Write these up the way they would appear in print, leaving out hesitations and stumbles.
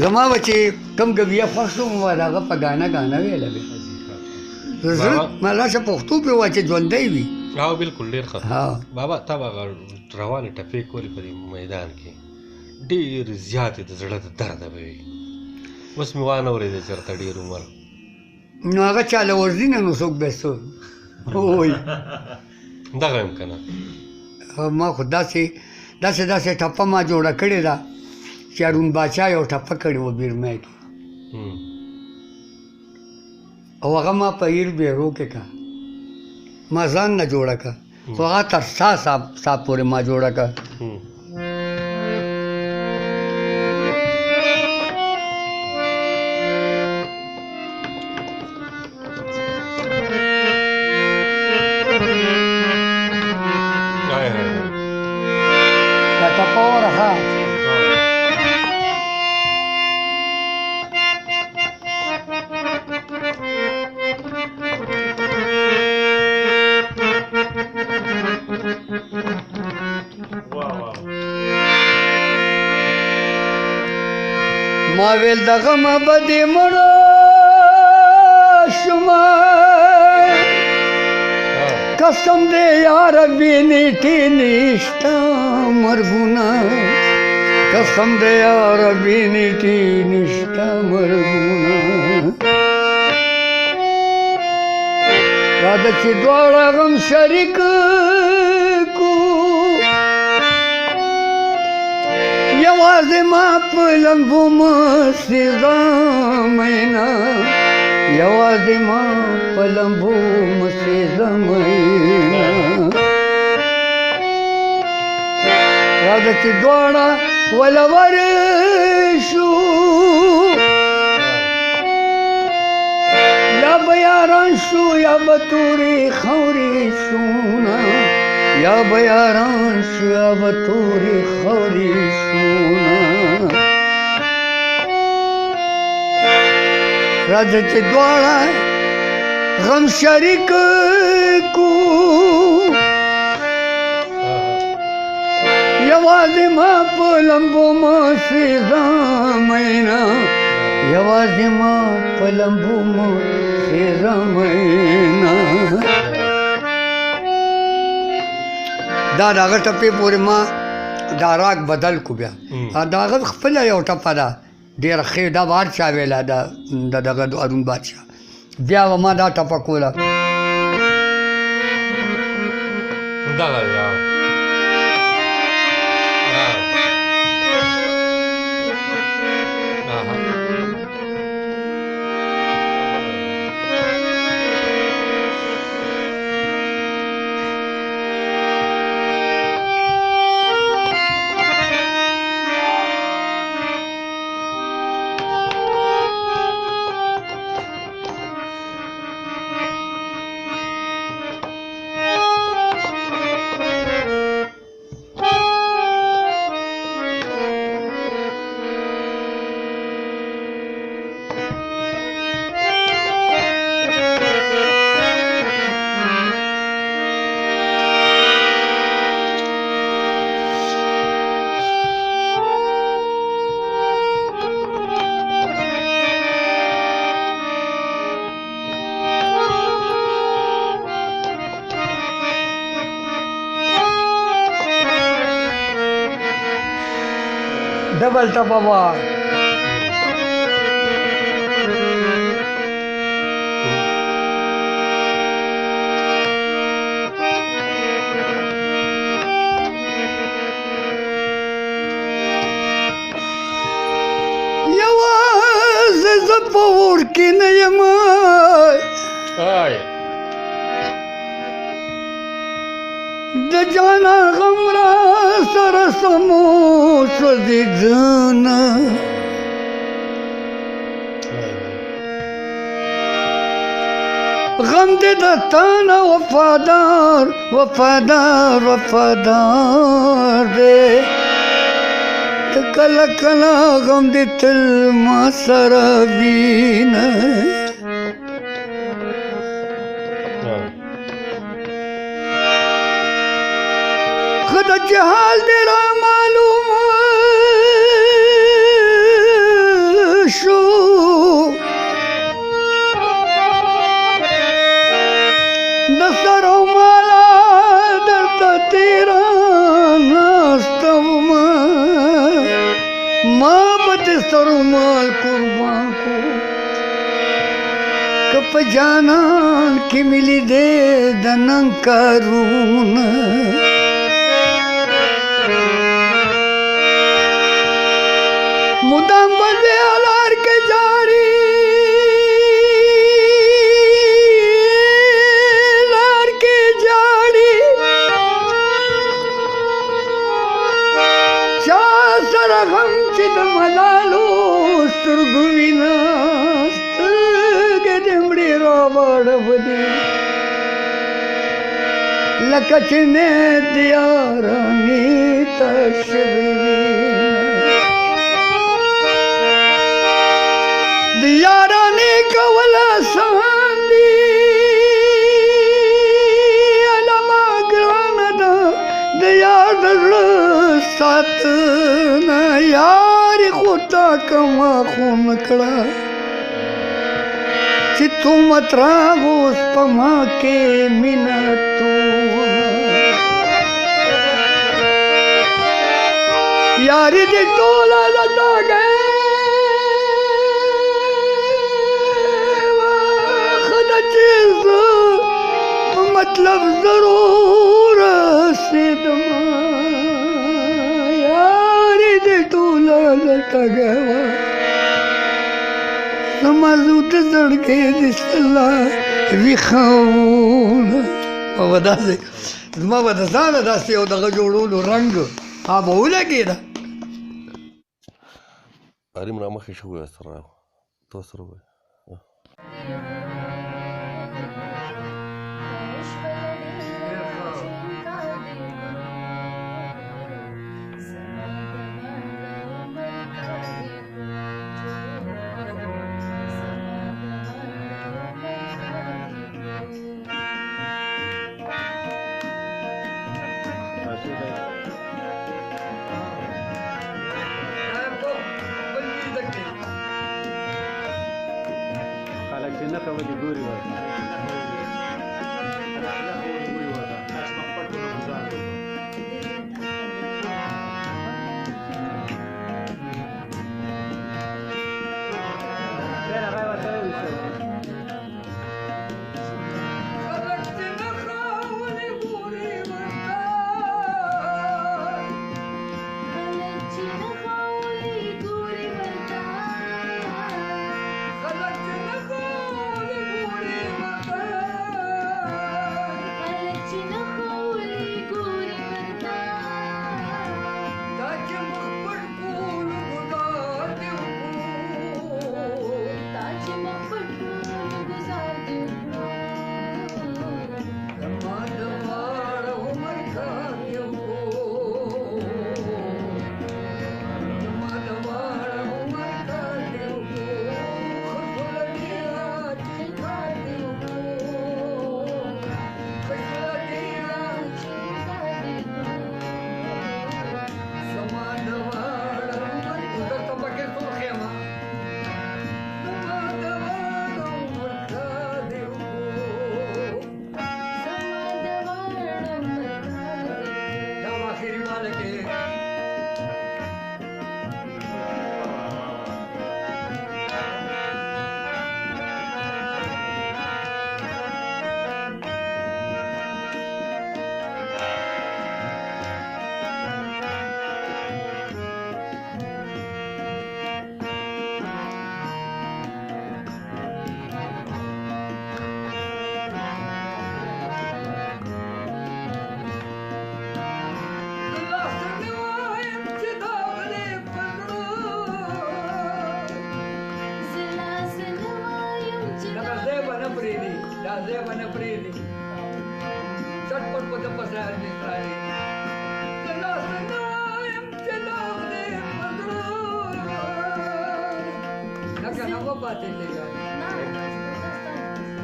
زما بچې کم ګویه خوښ شو ما د هغه په ګانا ویله وې مالاشه پښتو پرې وایي چې ژوندی وي او بالکل ډېر ښه بابا تا به هغه روانې ټپې کولې په دې میدان کې ډېر زیاتې د زړه د درده به وي اوس مې وانه اورېده چېرته ډېر عمر نو هغه چاله ورځي نه نو څوک به څه وایي دغه یم که نه ما خو داسې ټپه ما جوړه کړې ده چې هارون باچا یو ټپه کړې وه بیرمای کې او هغه ما په ایر بیرو کې کا ما ځان نه جوړه کا خو هغه تر ستا پورې ما جوړه کا دا ټپه ورخه ما ویل د غمه به دې مړه شومه قسم دې یاره بې نیټې نشته مرګونه قسم دې یاره بې نیټې نشته مرګونه راځه چې دواړه غم شریک کو یوازې ما په لمبو مستې زمینا یوازې ما په لمبو مستې زمینا راځه چې دواړه ولور شو یا به یاران شو یا به تورې خاورې شونا یا به یاران شو یا به تورې خاورې شونا راځه چې دواړه غم شریک کو یوازې ما په لمبو مستې زمینا یوازې ما په لمبو مستې زمینا دا د هغه ټپې پورې ما دا راګ بدل کو بیا د هغه خپله یو ټپه ده ډېره ښې دا به هر چا ویله د دغه هارون بادشاه بیا به ما دا ټپه کوله دغه डबल टपा बार यवाज ज़पोर की नयमा د جانا غمرا سر سمو سدیدنا غم دې د تانا وفادار وفادار وفادار دې کله کله غم دې تل ما سره وینه خدا جهال دې را معلوم سرمال قربان کو که په جانان کې ملي دې د نن کارونه مدام بلې لار کې جاړي لار کې جاړي چا سره غم چې د ملالو سترګو وینه سترګې دې مړې راواړولې لکه چې مې د یارانې ته شوې د یارانې کول آسان دي علما ګرانه ده د یار د زړه ساتنه یارې خو تا کما خون کړه چې تو مت راغوس په ما کې مینه یاري دې ټوله لټا گئے خدا چیز مطلب ضرور سیدما یاري دې ټوله لټا گئے سمازو ته زړګې دې سلا ویخونه او داسې زما به د ځانه داسې یو دغه جوړولو رنګ به ولګېده حریم را مخې شو سره تو سره وایي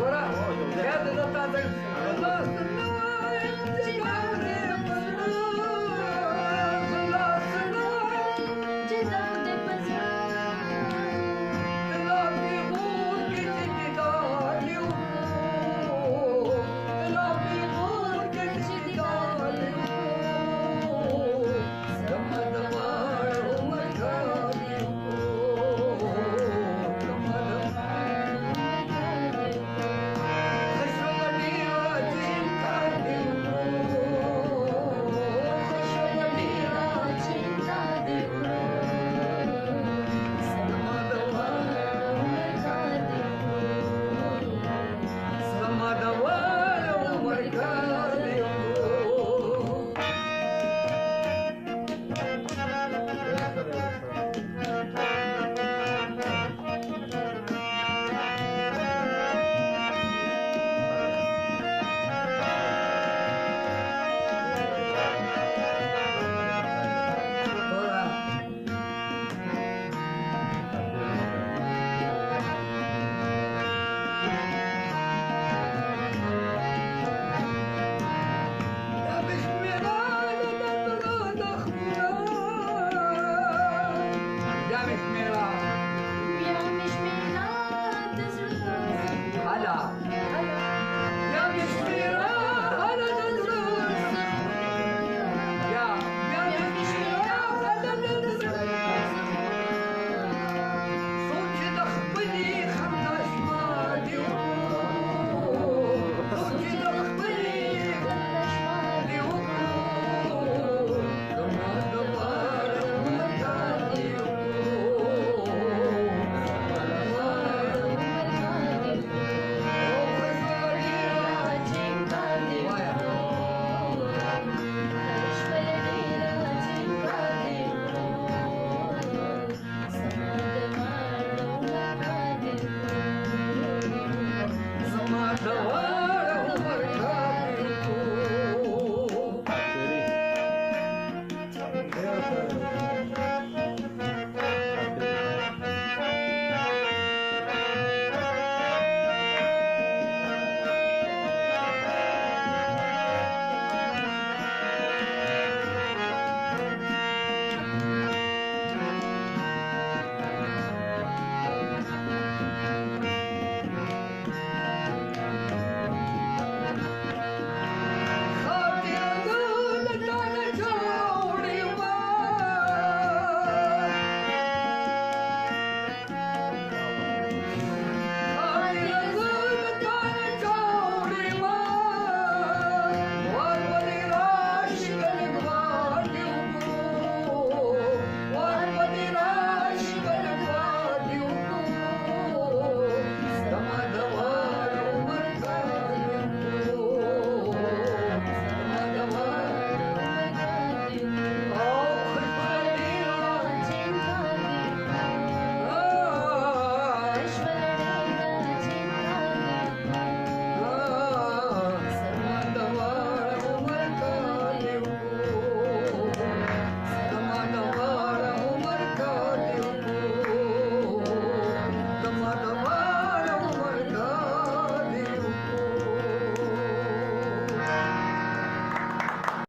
Ahora, ya te